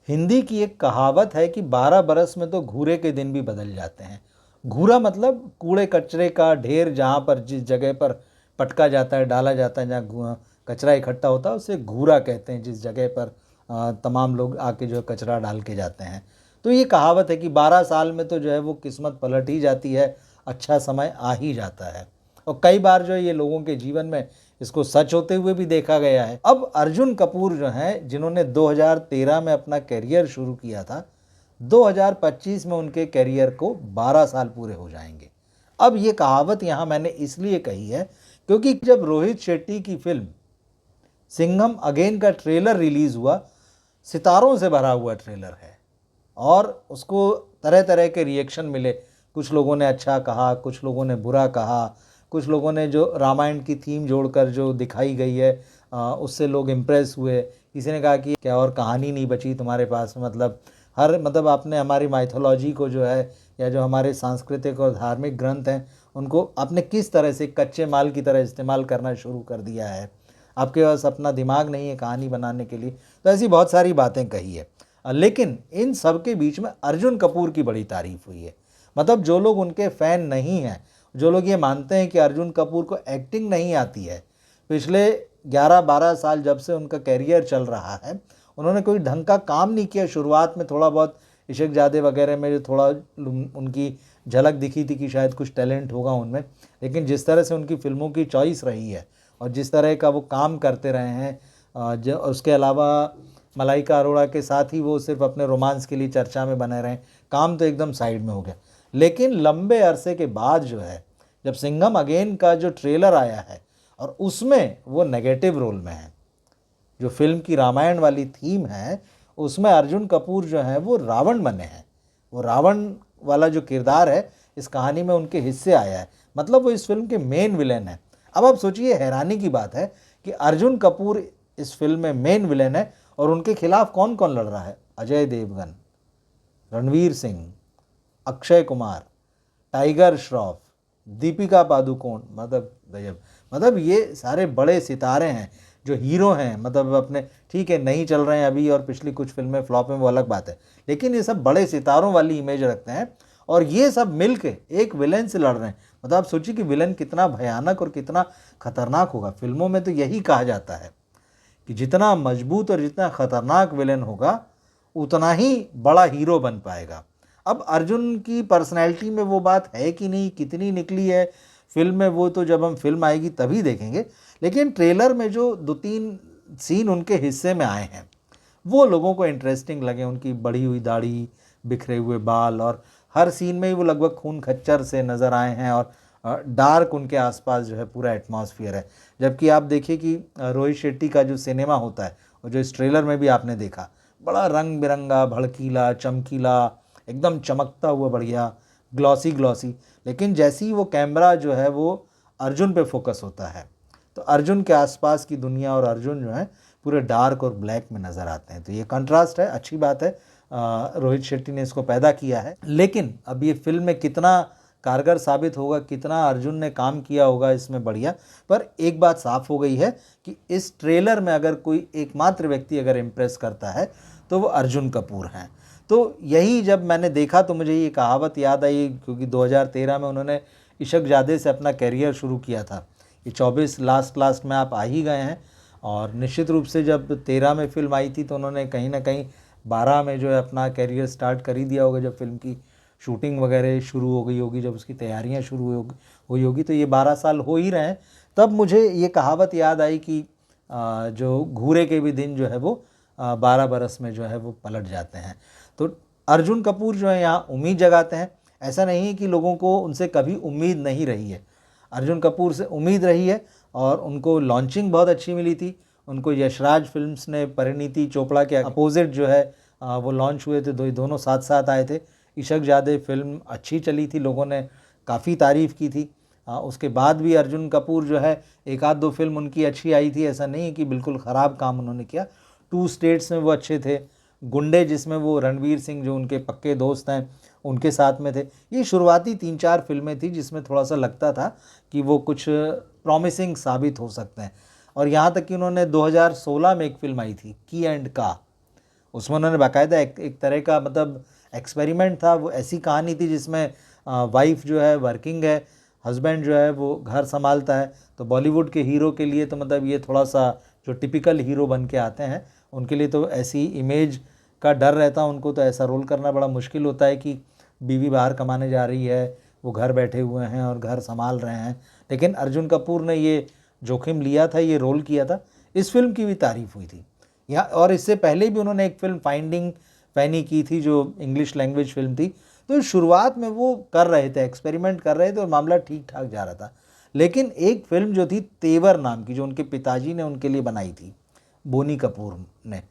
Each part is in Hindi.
हिंदी की एक कहावत है कि 12 बरस में तो घूरे के दिन भी बदल जाते हैं। घूरा मतलब कूड़े कचरे का ढेर, जहाँ पर जिस जगह पर पटका जाता है, डाला जाता है, जहाँ कचरा इकट्ठा होता है उसे घूरा कहते हैं, जिस जगह पर तमाम लोग आके जो है कचरा डाल के जाते हैं। तो ये कहावत है कि 12 साल में तो जो है वो किस्मत पलट ही जाती है, अच्छा समय आ ही जाता है। और कई बार जो है ये लोगों के जीवन में इसको सच होते हुए भी देखा गया है। अब अर्जुन कपूर जो हैं, जिन्होंने 2013 में अपना करियर शुरू किया था, 2025 में उनके करियर को 12 साल पूरे हो जाएंगे। अब ये कहावत यहाँ मैंने इसलिए कही है क्योंकि जब रोहित शेट्टी की फिल्म सिंघम अगेन का ट्रेलर रिलीज़ हुआ, सितारों से भरा हुआ ट्रेलर है और उसको तरह तरह के रिएक्शन मिले। कुछ लोगों ने अच्छा कहा, कुछ लोगों ने बुरा कहा, कुछ लोगों ने जो रामायण की थीम जोड़कर जो दिखाई गई है उससे लोग इम्प्रेस हुए। किसी ने कहा कि क्या और कहानी नहीं बची तुम्हारे पास, मतलब आपने हमारी माइथोलॉजी को जो है, या जो हमारे सांस्कृतिक और धार्मिक ग्रंथ हैं उनको आपने किस तरह से कच्चे माल की तरह इस्तेमाल करना शुरू कर दिया है। आपके पास अपना दिमाग नहीं है कहानी बनाने के लिए। तो ऐसी बहुत सारी बातें कही है। लेकिन इन सब के बीच में अर्जुन कपूर की बड़ी तारीफ हुई है। मतलब जो लोग उनके फ़ैन नहीं हैं, जो लोग ये मानते हैं कि अर्जुन कपूर को एक्टिंग नहीं आती है, पिछले 11-12 साल जब से उनका कैरियर चल रहा है, उन्होंने कोई ढंग का काम नहीं किया। शुरुआत में थोड़ा बहुत इशकजादे वगैरह में जो थोड़ा उनकी झलक दिखी थी कि शायद कुछ टैलेंट होगा उनमें, लेकिन जिस तरह से उनकी फ़िल्मों की चॉइस रही है और जिस तरह का वो काम करते रहे हैं, जो उसके अलावा मलाइका अरोड़ा के साथ ही वो सिर्फ अपने रोमांस के लिए चर्चा में बने रहे, काम तो एकदम साइड में हो गया। लेकिन लंबे अरसे के बाद जो है, जब सिंघम अगेन का जो ट्रेलर आया है और उसमें वो नेगेटिव रोल में है, जो फिल्म की रामायण वाली थीम है उसमें अर्जुन कपूर जो है वो रावण बने हैं। वो रावण वाला जो किरदार है इस कहानी में उनके हिस्से आया है, मतलब वो इस फिल्म के मेन विलेन है। अब आप सोचिए, हैरानी की बात है कि अर्जुन कपूर इस फिल्म में मेन विलेन है और उनके खिलाफ कौन कौन लड़ रहा है? अजय देवगन, रणवीर सिंह, अक्षय कुमार, टाइगर श्रॉफ, दीपिका पादुकोण, मतलब गजब। मतलब ये सारे बड़े सितारे हैं जो हीरो हैं, मतलब अपने, ठीक है नहीं चल रहे हैं अभी और पिछली कुछ फिल्में फ्लॉप में, वो अलग बात है, लेकिन ये सब बड़े सितारों वाली इमेज रखते हैं और ये सब मिलके एक विलेन से लड़ रहे हैं। मतलब आप सोचिए कि विलेन कितना भयानक और कितना खतरनाक होगा। फिल्मों में तो यही कहा जाता है कि जितना मजबूत और जितना खतरनाक विलेन होगा उतना ही बड़ा हीरो बन पाएगा। अब अर्जुन की पर्सनैलिटी में वो बात है कि नहीं, कितनी निकली है फिल्म में, वो तो जब हम फिल्म आएगी तभी देखेंगे। लेकिन ट्रेलर में जो 2-3 सीन उनके हिस्से में आए हैं वो लोगों को इंटरेस्टिंग लगे। उनकी बढ़ी हुई दाढ़ी, बिखरे हुए बाल, और हर सीन में ही वो लगभग खून खच्चर से नज़र आए हैं और डार्क उनके आसपास जो है पूरा एटमॉस्फेयर है। जबकि आप देखिए कि रोहित शेट्टी का जो सिनेमा होता है और जो इस ट्रेलर में भी आपने देखा, बड़ा रंग बिरंगा, भड़कीला, चमकीला, एकदम चमकता हुआ, बढ़िया ग्लॉसी ग्लॉसी। लेकिन जैसे ही वो कैमरा जो है वो अर्जुन पे फोकस होता है तो अर्जुन के आसपास की दुनिया और अर्जुन जो है पूरे डार्क और ब्लैक में नज़र आते हैं। तो ये कंट्रास्ट है, अच्छी बात है, रोहित शेट्टी ने इसको पैदा किया है। लेकिन अब ये फिल्म में कितना कारगर साबित होगा, कितना अर्जुन ने काम किया होगा इसमें, बढ़िया। पर एक बात साफ हो गई है कि इस ट्रेलर में अगर कोई एकमात्र व्यक्ति अगर इम्प्रेस करता है तो वो अर्जुन कपूर हैं। तो यही जब मैंने देखा तो मुझे ये कहावत याद आई, क्योंकि 2013 में उन्होंने इशकजादे से अपना कैरियर शुरू किया था। ये 24 लास्ट में आप आ ही गए हैं और निश्चित रूप से जब 13 में फिल्म आई थी तो उन्होंने कहीं ना कहीं 12 में जो है अपना कैरियर स्टार्ट कर ही दिया होगा। जब फिल्म की शूटिंग वगैरह शुरू हो गई होगी, जब उसकी तैयारियां शुरू हुई होगी, तो ये 12 साल हो ही रहे हैं। तब मुझे ये कहावत याद आई कि जो घूरे के भी दिन जो है वो 12 बरस में जो है वो पलट जाते हैं। तो अर्जुन कपूर जो है यहाँ उम्मीद जगाते हैं। ऐसा नहीं है कि लोगों को उनसे कभी उम्मीद नहीं रही है, अर्जुन कपूर से उम्मीद रही है और उनको लॉन्चिंग बहुत अच्छी मिली थी। उनको यशराज फिल्म्स ने परिणीति चोपड़ा के अपोजिट जो है वो लॉन्च हुए थे, दोनों साथ साथ आए थे। इशकजादे फिल्म अच्छी चली थी, लोगों ने काफ़ी तारीफ़ की थी। उसके बाद भी अर्जुन कपूर जो है एक आध दो फिल्म उनकी अच्छी आई थी, ऐसा नहीं है कि बिल्कुल ख़राब काम उन्होंने किया। 2 स्टेट्स में वो अच्छे थे, गुंडे जिसमें वो रणवीर सिंह जो उनके पक्के दोस्त हैं उनके साथ में थे। ये शुरुआती 3-4 फिल्में थी जिसमें थोड़ा सा लगता था कि वो कुछ प्रॉमिसिंग साबित हो सकते हैं। और यहाँ तक कि उन्होंने 2016 में एक फिल्म आई थी की एंड का, उसमें उन्होंने बाकायदा एक तरह का मतलब एक्सपेरिमेंट था। वो ऐसी कहानी थी जिसमें वाइफ जो है वर्किंग है, हस्बैंड जो है वो घर संभालता है। तो बॉलीवुड के हीरो के लिए तो मतलब ये थोड़ा सा जो टिपिकल हीरो बन के आते हैं उनके लिए तो ऐसी इमेज का डर रहता है उनको, तो ऐसा रोल करना बड़ा मुश्किल होता है कि बीवी बाहर कमाने जा रही है, वो घर बैठे हुए हैं और घर संभाल रहे हैं। लेकिन अर्जुन कपूर ने ये जोखिम लिया था, ये रोल किया था। इस फिल्म की भी तारीफ़ हुई थी यहाँ, और इससे पहले भी उन्होंने एक फिल्म फाइंडिंग फैनी की थी जो इंग्लिश लैंग्वेज फिल्म थी। तो शुरुआत में वो कर रहे थे, एक्सपेरिमेंट कर रहे थे और मामला ठीक ठाक जा रहा था। लेकिन एक फिल्म जो थी तेवर नाम की, जो उनके पिताजी ने उनके लिए बनाई थी, बोनी कपूर ने,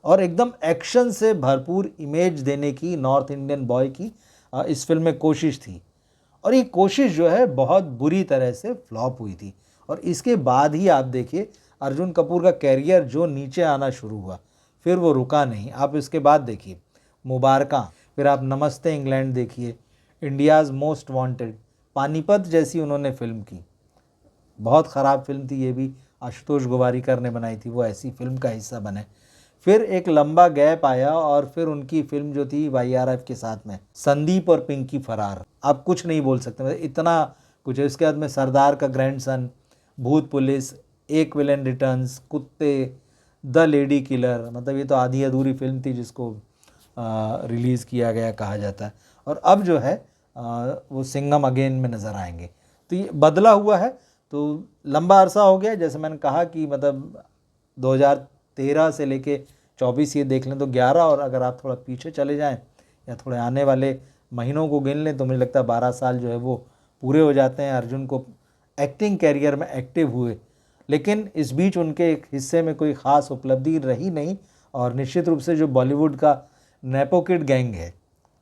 और एकदम एक्शन से भरपूर इमेज देने की नॉर्थ इंडियन बॉय की इस फिल्म में कोशिश थी। और ये कोशिश जो है बहुत बुरी तरह से फ्लॉप हुई थी। और इसके बाद ही आप देखिए अर्जुन कपूर का कैरियर जो नीचे आना शुरू हुआ, फिर वो रुका नहीं। आप इसके बाद देखिए मुबारका, फिर आप नमस्ते इंग्लैंड देखिए, इंडियाज़ मोस्ट वांटेड, पानीपत जैसी उन्होंने फिल्म की, बहुत ख़राब फिल्म थी ये भी, आशुतोष गोवारिकर ने बनाई थी, वो ऐसी फिल्म का हिस्सा बने। फिर एक लंबा गैप आया और फिर उनकी फिल्म जो थी YRF के साथ में संदीप और पिंकी फरार, आप कुछ नहीं बोल सकते, मतलब इतना कुछ है। इसके बाद में सरदार का ग्रैंडसन, भूत पुलिस, एक विलन रिटर्न्स, कुत्ते, द लेडी किलर, मतलब ये तो आधी अधूरी फिल्म थी जिसको रिलीज़ किया गया कहा जाता है। और अब जो है वो सिंघम अगेन में नज़र आएंगे। तो ये बदला हुआ है। तो लंबा अरसा हो गया, जैसे मैंने कहा कि मतलब 2013 से लेके 24 ये देख लें तो 11, और अगर आप थोड़ा पीछे चले जाएं या थोड़े आने वाले महीनों को गिन लें तो मुझे लगता है 12 साल जो है वो पूरे हो जाते हैं अर्जुन को एक्टिंग कैरियर में एक्टिव हुए। लेकिन इस बीच उनके एक हिस्से में कोई ख़ास उपलब्धि रही नहीं, और निश्चित रूप से जो बॉलीवुड का नेपो किड गैंग है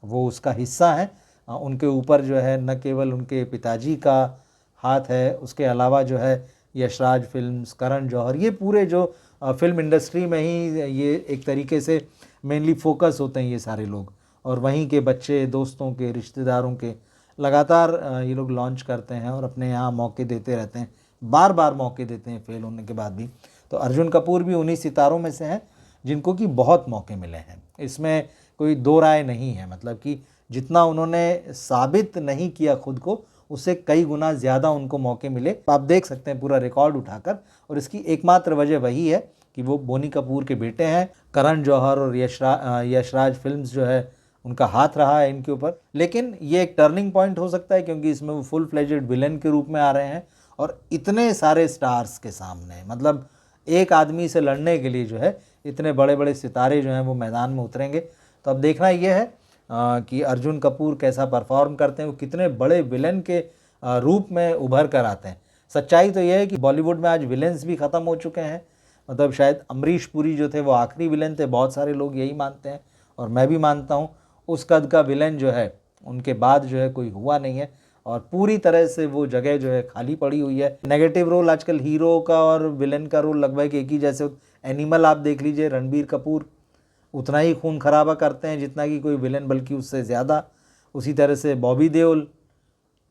वो उसका हिस्सा है। उनके ऊपर जो है न केवल उनके पिताजी का हाथ है, उसके अलावा जो है यशराज फिल्म्स, करण जौहर, ये पूरे जो फिल्म इंडस्ट्री में ही ये एक तरीके से मेनली फोकस होते हैं ये सारे लोग, और वहीं के बच्चे, दोस्तों के, रिश्तेदारों के लगातार ये लोग लॉन्च करते हैं और अपने यहाँ मौके देते रहते हैं, बार बार मौके देते हैं फेल होने के बाद भी। तो अर्जुन कपूर भी उन्हीं सितारों में से हैं जिनको कि बहुत मौके मिले हैं, इसमें कोई दो राय नहीं है। मतलब कि जितना उन्होंने साबित नहीं किया खुद को, उससे कई गुना ज़्यादा उनको मौके मिले। आप देख सकते हैं पूरा रिकॉर्ड उठाकर, और इसकी एकमात्र वजह वही है कि वो बोनी कपूर के बेटे हैं। करण जौहर और यशराज फिल्म्स जो है उनका हाथ रहा है इनके ऊपर। लेकिन ये एक टर्निंग पॉइंट हो सकता है क्योंकि इसमें वो फुल फ्लेजेड विलन के रूप में आ रहे हैं, और इतने सारे स्टार्स के सामने, मतलब एक आदमी से लड़ने के लिए जो है इतने बड़े बड़े सितारे जो हैं वो मैदान में उतरेंगे। तो अब देखना ये है कि अर्जुन कपूर कैसा परफॉर्म करते हैं, वो कितने बड़े विलन के रूप में उभर कर आते हैं। सच्चाई तो यह है कि बॉलीवुड में आज विलेंस भी ख़त्म हो चुके हैं। मतलब शायद अमरीश पुरी जो थे वो आखिरी विलन थे, बहुत सारे लोग यही मानते हैं और मैं भी मानता हूँ। उस कद का विलन जो है उनके बाद जो है कोई हुआ नहीं है, और पूरी तरह से वो जगह जो है खाली पड़ी हुई है। नेगेटिव रोल आजकल हीरो का और विलन का रोल लगभग एक ही जैसे। एनिमल आप देख लीजिए, रणबीर कपूर उतना ही खून खराबा करते हैं जितना कि कोई विलन, बल्कि उससे ज़्यादा। उसी तरह से बॉबी देओल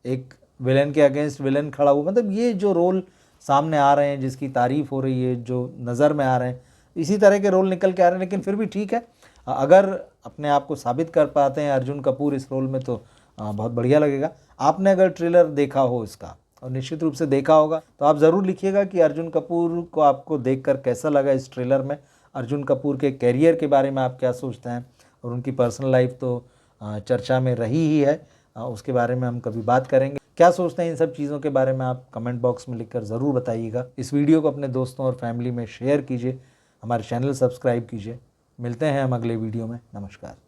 एक विलन के अगेंस्ट विलन खड़ा हुआ। मतलब ये जो रोल सामने आ रहे हैं, जिसकी तारीफ़ हो रही है, जो नज़र में आ रहे हैं, इसी तरह के रोल निकल के आ रहे हैं। लेकिन फिर भी ठीक है, अगर अपने आप को साबित कर पाते हैं अर्जुन कपूर इस रोल में तो बहुत बढ़िया लगेगा। आपने अगर ट्रेलर देखा हो इसका, और निश्चित रूप से देखा होगा, तो आप ज़रूर लिखिएगा कि अर्जुन कपूर को आपको देखकर कैसा लगा इस ट्रेलर में। अर्जुन कपूर के कैरियर के बारे में आप क्या सोचते हैं, और उनकी पर्सनल लाइफ तो चर्चा में रही ही है, उसके बारे में हम कभी बात करेंगे। क्या सोचते हैं इन सब चीज़ों के बारे में आप कमेंट बॉक्स में लिखकर ज़रूर बताइएगा। इस वीडियो को अपने दोस्तों और फैमिली में शेयर कीजिए, हमारे चैनल सब्सक्राइब कीजिए। मिलते हैं हम अगले वीडियो में। नमस्कार।